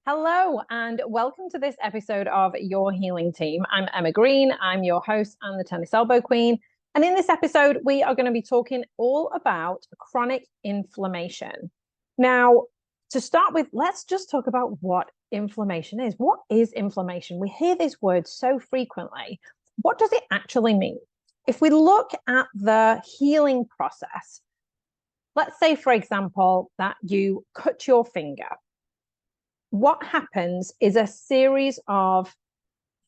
Hello, and welcome to this episode of Your Healing Team. I'm Emma Green. I'm your host and the tennis elbow queen. And in this episode, we are going to be talking all about chronic inflammation. Now, to start with, let's just talk about what inflammation is. What is inflammation? We hear this word so frequently. What does it actually mean? If we look at the healing process, let's say, for example, that you cut your finger. What happens is a series of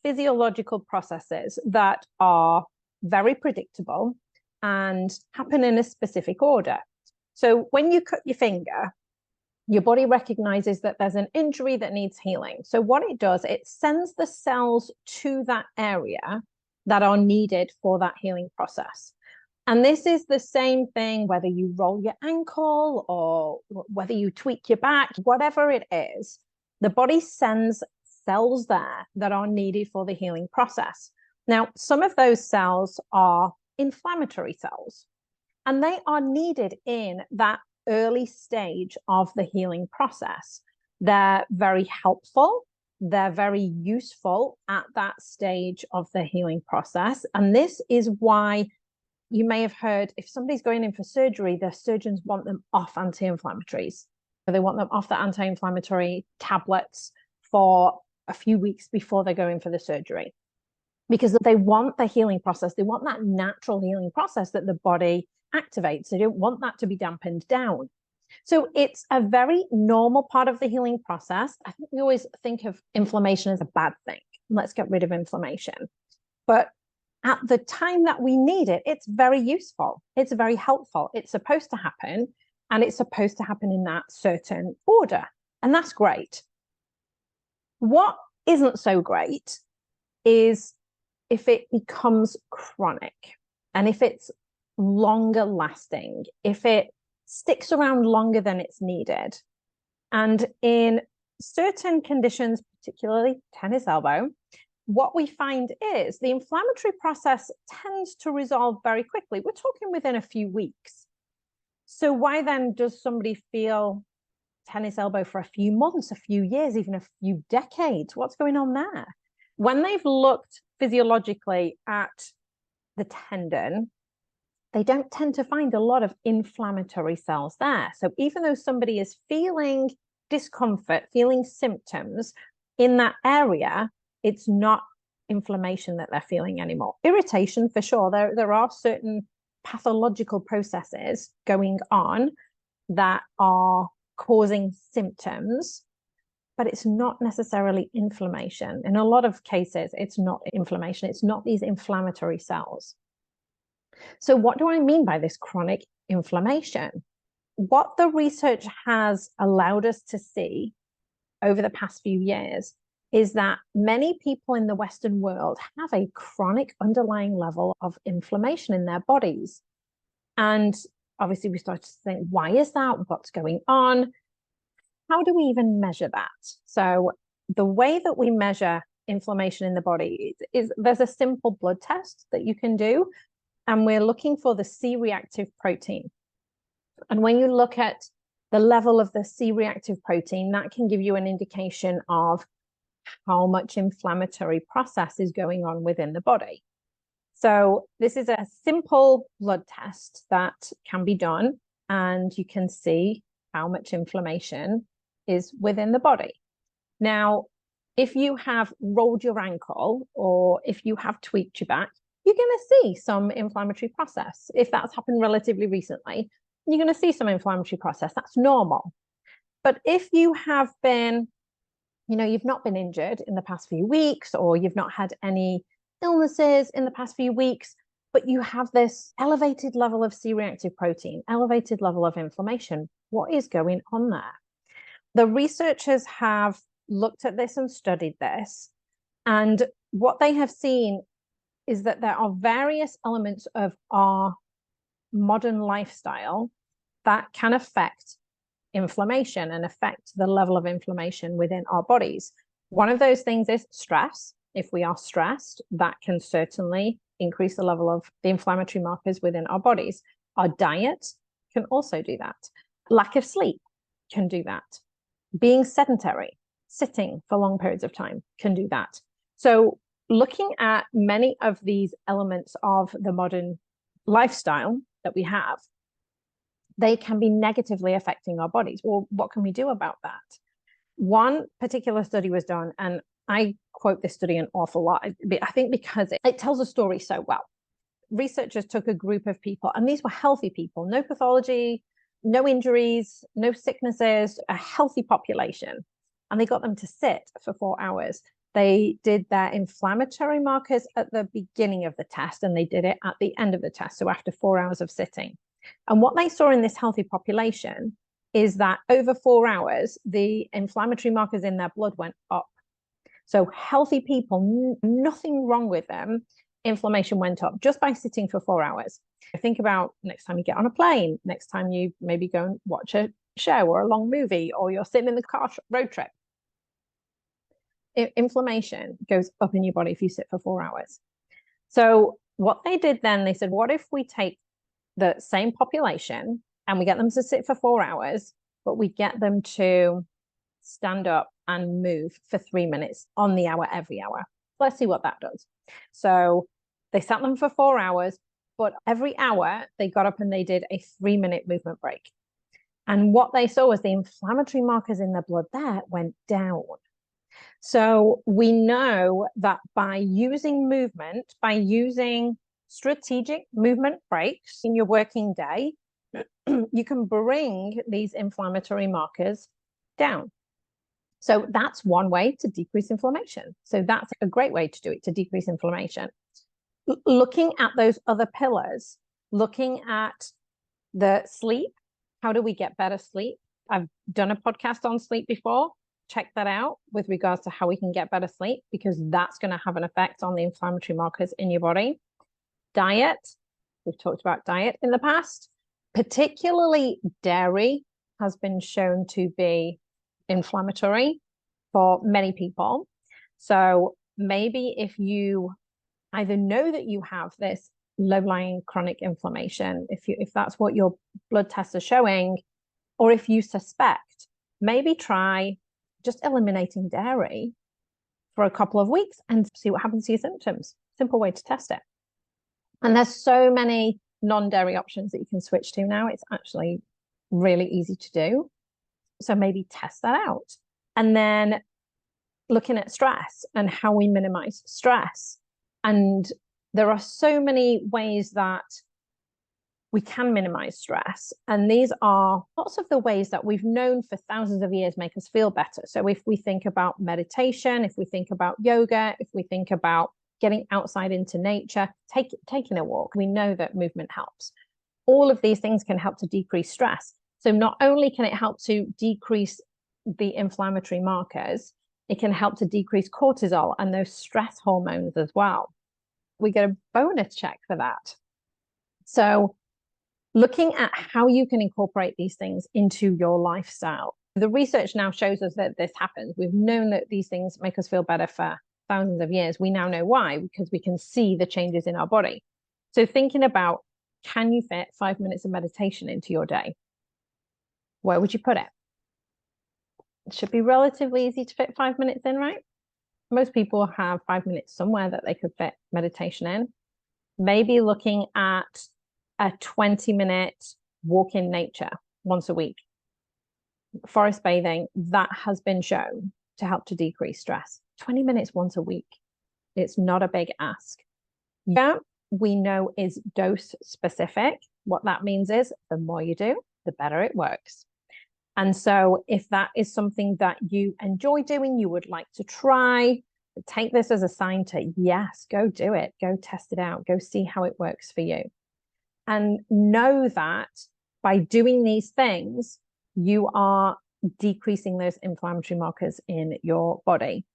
physiological processes that are very predictable and happen in a specific order. So when you cut your finger, your body recognizes that there's an injury that needs healing. So what it does, it sends the cells to that area that are needed for that healing process. And this is the same thing whether you roll your ankle or whether you tweak your back, whatever it is. The body sends cells there that are needed for the healing process. Now, some of those cells are inflammatory cells, and they are needed in that early stage of the healing process. They're very helpful. They're very useful at that stage of the healing process. And this is why you may have heard if somebody's going in for surgery, the surgeons want them off anti-inflammatories. They want them off the anti-inflammatory tablets for a few weeks before they go in for the surgery, because they want the healing process. They want that natural healing process that the body activates. They don't want that to be dampened down. So it's a very normal part of the healing process. I think we always think of inflammation as a bad thing. Let's get rid of inflammation. But at the time that we need it, it's very useful. It's very helpful. It's supposed to happen. And it's supposed to happen in that certain order. And that's great. What isn't so great is if it becomes chronic and if it's longer lasting, if it sticks around longer than it's needed. And in certain conditions, particularly tennis elbow, what we find is the inflammatory process tends to resolve very quickly. We're talking within a few weeks. So why then does somebody feel tennis elbow for a few months, a few years, even a few decades? What's going on there? When they've looked physiologically at the tendon, they don't tend to find a lot of inflammatory cells there. So even though somebody is feeling discomfort, feeling symptoms in that area, it's not inflammation that they're feeling anymore. Irritation for sure. There are certain pathological processes going on that are causing symptoms, but it's not necessarily inflammation. In a lot of cases, it's not inflammation. It's not these inflammatory cells. So what do I mean by this chronic inflammation? What the research has allowed us to see over the past few years is that many people in the Western world have a chronic underlying level of inflammation in their bodies. And obviously we started to think, why is that? What's going on? How do we even measure that? So the way that we measure inflammation in the body is there's a simple blood test that you can do, and we're looking for the C-reactive protein. And when you look at the level of the C-reactive protein, that can give you an indication of how much inflammatory process is going on within the body. So this is a simple blood test that can be done, and you can see how much inflammation is within the body. Now, if you have rolled your ankle or if you have tweaked your back, you're going to see some inflammatory process. If that's happened relatively recently, you're going to see some inflammatory process. That's normal. But if you have been you've not been injured in the past few weeks, or you've not had any illnesses in the past few weeks, but you have this elevated level of C-reactive protein, elevated level of inflammation, what is going on there? The researchers have looked at this and studied this, and what they have seen is that there are various elements of our modern lifestyle that can affect inflammation and affect the level of inflammation within our bodies. One of those things is stress. If we are stressed, that can certainly increase the level of the inflammatory markers within our bodies. Our diet can also do that. Lack of sleep can do that. Being sedentary sitting for long periods of time can do that. So looking at many of these elements of the modern lifestyle that we have, they can be negatively affecting our bodies. Well, what can we do about that? One particular study was done, and I quote this study an awful lot, I think because it tells a story so well. Researchers took a group of people, and these were healthy people, no pathology, no injuries, no sicknesses, a healthy population. And they got them to sit for 4 hours. They did their inflammatory markers at the beginning of the test, and they did it at the end of the test, so after 4 hours of sitting. And what they saw in this healthy population is that over 4 hours, the inflammatory markers in their blood went up. So healthy people, nothing wrong with them, inflammation went up just by sitting for 4 hours. Think about next time you get on a plane, next time you maybe go and watch a show or a long movie, or you're sitting in the car road trip. Inflammation goes up in your body if you sit for 4 hours. So what they did then, they said, what if we take the same population and we get them to sit for 4 hours, but we get them to stand up and move for 3 minutes on the hour every hour. Let's see what that does. So they sat them for 4 hours, but every hour they got up and they did a 3-minute movement break. And what they saw was the inflammatory markers in the blood there went down. So we know that by using movement, by using strategic movement breaks in your working day, you can bring these inflammatory markers down. So that's one way to decrease inflammation. So that's a great way to do it, to decrease inflammation. Looking at those other pillars, looking at the sleep, how do we get better sleep? I've done a podcast on sleep before. Check that out with regards to how we can get better sleep, because that's going to have an effect on the inflammatory markers in your body. Diet, we've talked about diet in the past. Particularly dairy has been shown to be inflammatory for many people. So maybe if you either know that you have this low-lying chronic inflammation, if that's what your blood tests are showing, or if you suspect, maybe try just eliminating dairy for a couple of weeks and see what happens to your symptoms. Simple way to test it. And there's so many non-dairy options that you can switch to now. It's actually really easy to do. So maybe test that out. And then looking at stress and how we minimize stress. And there are so many ways that we can minimize stress. And these are lots of the ways that we've known for thousands of years make us feel better. So if we think about meditation, if we think about yoga, if we think about getting outside into nature, taking a walk, we know that movement helps. All of these things can help to decrease stress. So not only can it help to decrease the inflammatory markers, it can help to decrease cortisol and those stress hormones as well. We get a bonus check for that. So looking at how you can incorporate these things into your lifestyle. The research now shows us that this happens. We've known that these things make us feel better for thousands of years. We now know why, because we can see the changes in our body. So thinking about, can you fit 5 minutes of meditation into your day? Where would you put it? It should be relatively easy to fit 5 minutes in, right? Most people have 5 minutes somewhere that they could fit meditation in. Maybe looking at a 20-minute walk in nature once a week. Forest bathing, that has been shown to help to decrease stress. 20 minutes once a week. It's not a big ask. Yeah, we know is dose specific. What that means is the more you do, the better it works. And so if that is something that you enjoy doing, you would like to try, take this as a sign to, yes, go do it, go test it out, go see how it works for you. And know that by doing these things, you are decreasing those inflammatory markers in your body.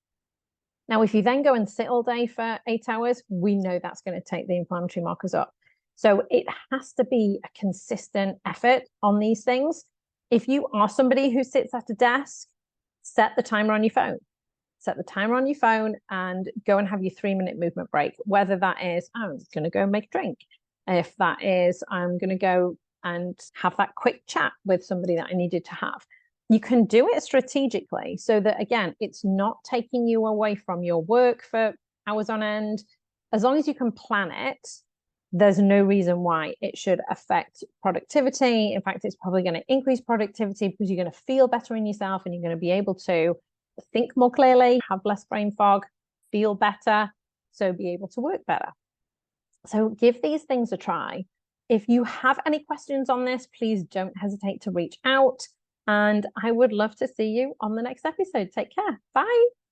Now, if you then go and sit all day for 8 hours, we know that's going to take the inflammatory markers up. So it has to be a consistent effort on these things. If you are somebody who sits at a desk, set the timer on your phone. Set the timer on your phone and go and have your 3-minute movement break, whether that is, I'm just going to go and make a drink. If that is, I'm going to go and have that quick chat with somebody that I needed to have. You can do it strategically so that, again, it's not taking you away from your work for hours on end. As long as you can plan it, there's no reason why it should affect productivity. In fact, it's probably going to increase productivity because you're going to feel better in yourself and you're going to be able to think more clearly, have less brain fog, feel better, so be able to work better. So give these things a try. If you have any questions on this, please don't hesitate to reach out. And I would love to see you on the next episode. Take care. Bye.